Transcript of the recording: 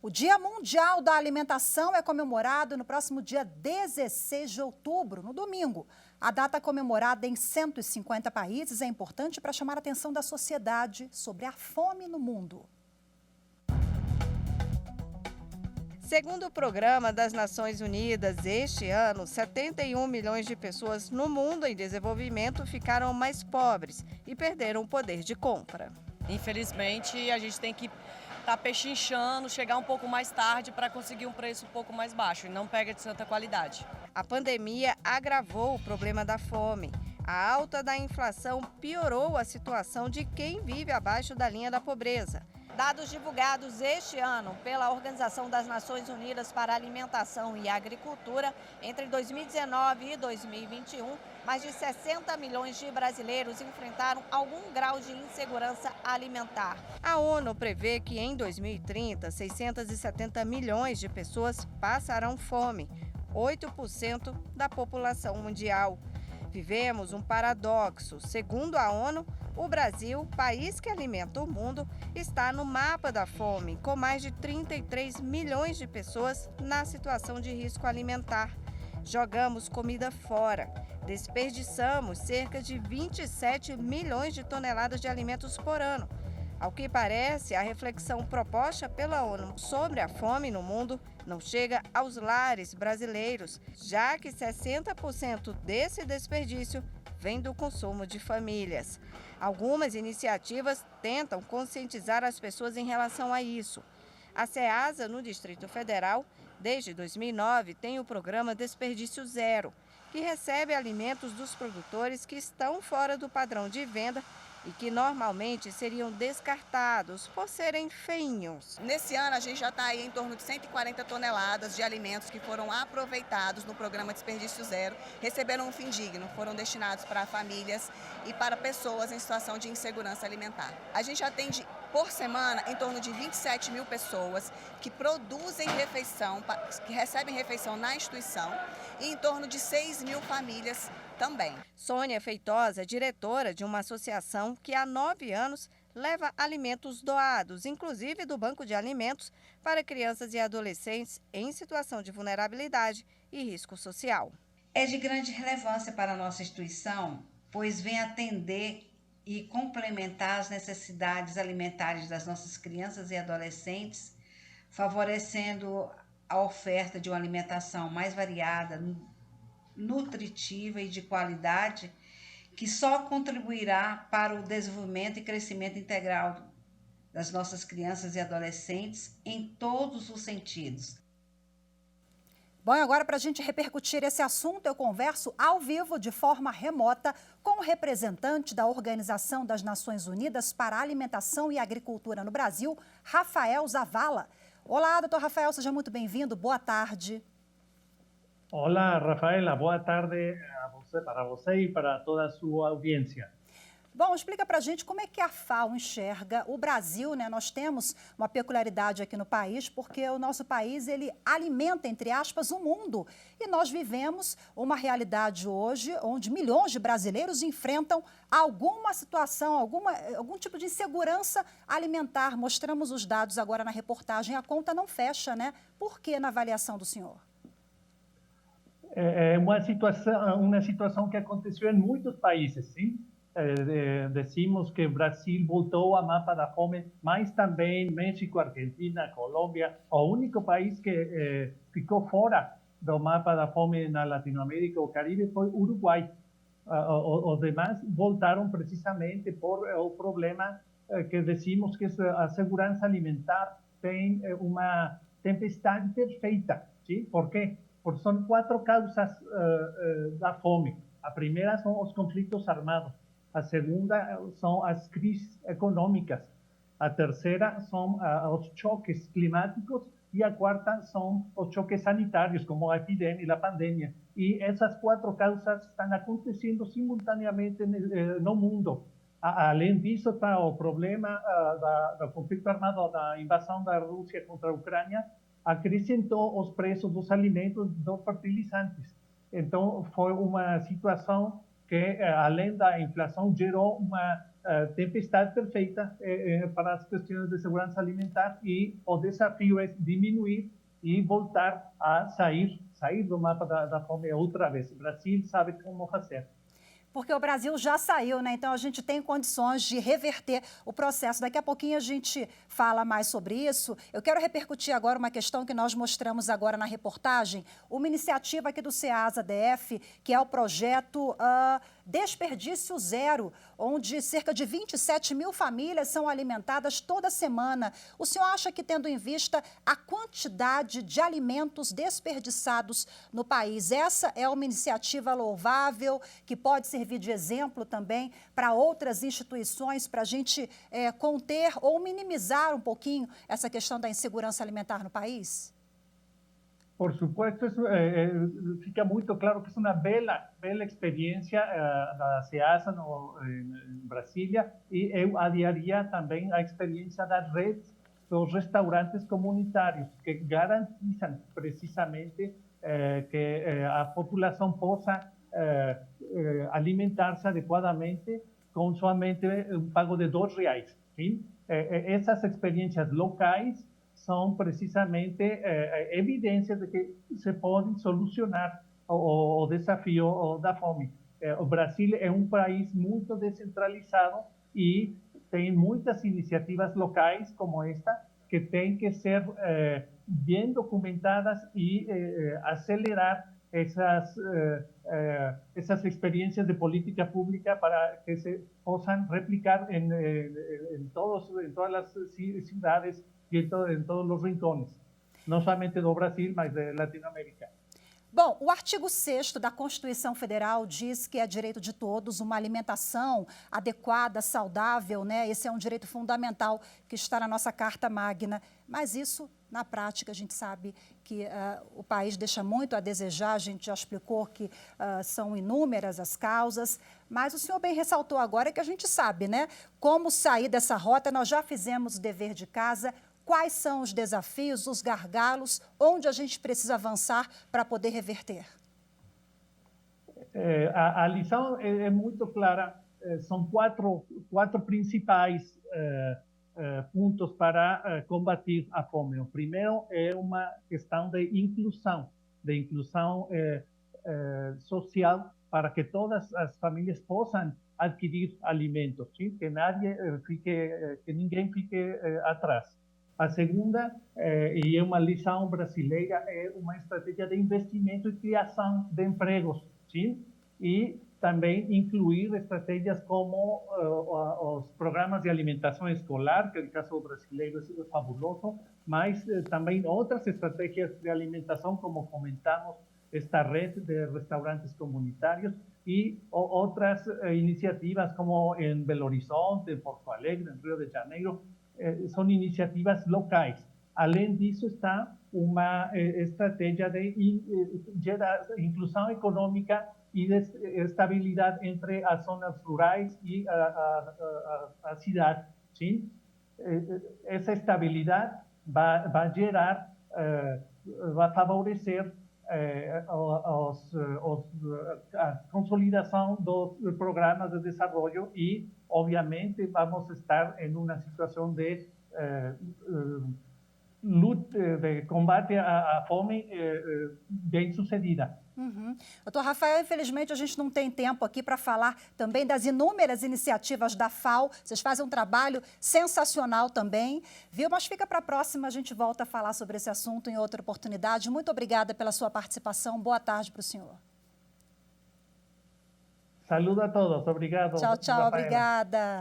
O Dia Mundial da Alimentação é comemorado no próximo dia 16 de outubro, no domingo. A data comemorada em 150 países é importante para chamar a atenção da sociedade sobre a fome no mundo. Segundo o Programa das Nações Unidas, este ano, 71 milhões de pessoas no mundo em desenvolvimento ficaram mais pobres e perderam o poder de compra. Infelizmente, a gente tem que estar pechinchando, chegar um pouco mais tarde para conseguir um preço um pouco mais baixo e não pega de tanta qualidade. A pandemia agravou o problema da fome. A alta da inflação piorou a situação de quem vive abaixo da linha da pobreza. Dados divulgados este ano pela Organização das Nações Unidas para a Alimentação e Agricultura, entre 2019 e 2021, mais de 60 milhões de brasileiros enfrentaram algum grau de insegurança alimentar. A ONU prevê que em 2030, 670 milhões de pessoas passarão fome, 8% da população mundial. Vivemos um paradoxo. Segundo a ONU, o Brasil, país que alimenta o mundo, está no mapa da fome, com mais de 33 milhões de pessoas na situação de risco alimentar. Jogamos comida fora, desperdiçamos cerca de 27 milhões de toneladas de alimentos por ano. Ao que parece, a reflexão proposta pela ONU sobre a fome no mundo não chega aos lares brasileiros, já que 60% desse desperdício vem do consumo de famílias. Algumas iniciativas tentam conscientizar as pessoas em relação a isso. A Ceasa, no Distrito Federal, desde 2009, tem o programa Desperdício Zero, que recebe alimentos dos produtores que estão fora do padrão de venda e que normalmente seriam descartados por serem feinhos. Nesse ano, a gente já está aí em torno de 140 toneladas de alimentos que foram aproveitados no programa Desperdício Zero, receberam um fim digno, foram destinados para famílias e para pessoas em situação de insegurança alimentar. A gente atende por semana em torno de 27 mil pessoas que produzem refeição, que recebem refeição na instituição e em torno de 6 mil famílias também. Sônia Feitosa é diretora de uma associação que há 9 anos leva alimentos doados, inclusive do Banco de Alimentos, para crianças e adolescentes em situação de vulnerabilidade e risco social. É de grande relevância para a nossa instituição, pois vem atender e complementar as necessidades alimentares das nossas crianças e adolescentes, favorecendo a oferta de uma alimentação mais variada, nutritiva e de qualidade, que só contribuirá para o desenvolvimento e crescimento integral das nossas crianças e adolescentes em todos os sentidos. Bom, agora para a gente repercutir esse assunto, eu converso ao vivo, de forma remota, com o representante da Organização das Nações Unidas para a Alimentação e Agricultura no Brasil, Rafael Zavala. Olá, doutor Rafael, seja muito bem-vindo, boa tarde. Olá, Rafaela, boa tarde para você e para toda a sua audiência. Bom, explica para a gente como é que a FAO enxerga o Brasil, né? Nós temos uma peculiaridade aqui no país, porque o nosso país, ele alimenta, entre aspas, o mundo. E nós vivemos uma realidade hoje onde milhões de brasileiros enfrentam alguma situação, algum tipo de insegurança alimentar. Mostramos os dados agora na reportagem, a conta não fecha, né? Por que na avaliação do senhor? É uma situação que aconteceu em muitos países, sim. Decimos que Brasil voltou ao mapa da fome, mas também México, Argentina, Colômbia. O único país que ficou fora do mapa da fome na Latinoamérica ou Caribe foi o Uruguai. Os demais voltaram precisamente por o problema que decimos que a segurança alimentar tem uma tempestade perfeita. Sim? Por quê? Porque são 4 causas da fome. A primeira são os conflitos armados. A segunda são as crises econômicas. A terceira são os choques climáticos. E a quarta são os choques sanitários, como a epidemia e a pandemia. E essas 4 causas estão acontecendo simultaneamente no mundo. Além disso, está o problema do conflito armado, da invasão da Rússia contra a Ucrânia, acrescentou os preços dos alimentos, dos fertilizantes. Então, foi uma situação que, além da inflação, gerou uma tempestade perfeita para as questões de segurança alimentar, e o desafio é diminuir e voltar a sair do mapa da fome outra vez. O Brasil sabe como fazer. Porque o Brasil já saiu, né? Então a gente tem condições de reverter o processo. Daqui a pouquinho a gente fala mais sobre isso. Eu quero repercutir agora uma questão que nós mostramos agora na reportagem, uma iniciativa aqui do CEASA-DF, que é o projeto Desperdício Zero, onde cerca de 27 mil famílias são alimentadas toda semana. O senhor acha que, tendo em vista a quantidade de alimentos desperdiçados no país, essa é uma iniciativa louvável, que pode servir de exemplo também para outras instituições, para a gente conter ou minimizar um pouquinho essa questão da insegurança alimentar no país? Por supuesto, fica muito claro que é uma bela experiência da CEASA em Brasília, e eu adiaria também a experiência da rede dos restaurantes comunitários, que garantizam precisamente que a população possa alimentar-se adequadamente com somente um pago de R$2. Sim? Essas experiências locais são precisamente evidências de que se pode solucionar o desafio da fome. O Brasil é um país muito descentralizado e tem muitas iniciativas locais como esta que têm que ser bem documentadas e acelerar essas experiências de política pública para que se possam replicar em todas as cidades e em todos os rincones, não somente do Brasil, mas de Latinoamérica. Bom, o artigo 6º da Constituição Federal diz que é direito de todos uma alimentação adequada, saudável, né? Esse é um direito fundamental que está na nossa Carta Magna, mas isso, na prática, a gente sabe que o país deixa muito a desejar, a gente já explicou que são inúmeras as causas, mas o senhor bem ressaltou agora que a gente sabe, né? Como sair dessa rota, nós já fizemos o dever de casa. Quais são os desafios, os gargalos, onde a gente precisa avançar para poder reverter? A lição é muito clara. São quatro principais pontos para combater a fome. O primeiro é uma questão de inclusão social, para que todas as famílias possam adquirir alimentos, sim? Que ninguém fique atrás. A segunda, e é uma lição brasileira, é uma estratégia de investimento e criação de empregos, sim? E também incluir estratégias como os programas de alimentação escolar, que no caso brasileiro é fabuloso, mas também outras estratégias de alimentação, como comentamos, esta rede de restaurantes comunitários e outras iniciativas como em Belo Horizonte, em Porto Alegre, em Rio de Janeiro, são iniciativas locais. Além disso, está uma estratégia de inclusão econômica e de estabilidade entre as zonas rurais e a cidade. Sim? Essa estabilidade vai gerar, vai favorecer a consolidação dos programas de desenvolvimento e, obviamente, vamos estar em uma situação de luta, de combate à fome bem sucedida. Doutor Rafael, infelizmente a gente não tem tempo aqui para falar também das inúmeras iniciativas da FAO. Vocês fazem um trabalho sensacional também, viu? Mas fica para a próxima, a gente volta a falar sobre esse assunto em outra oportunidade. Muito obrigada pela sua participação. Boa tarde para o senhor. Saludo a todos. Obrigado. Tchau, tchau. Rafaela. Obrigada.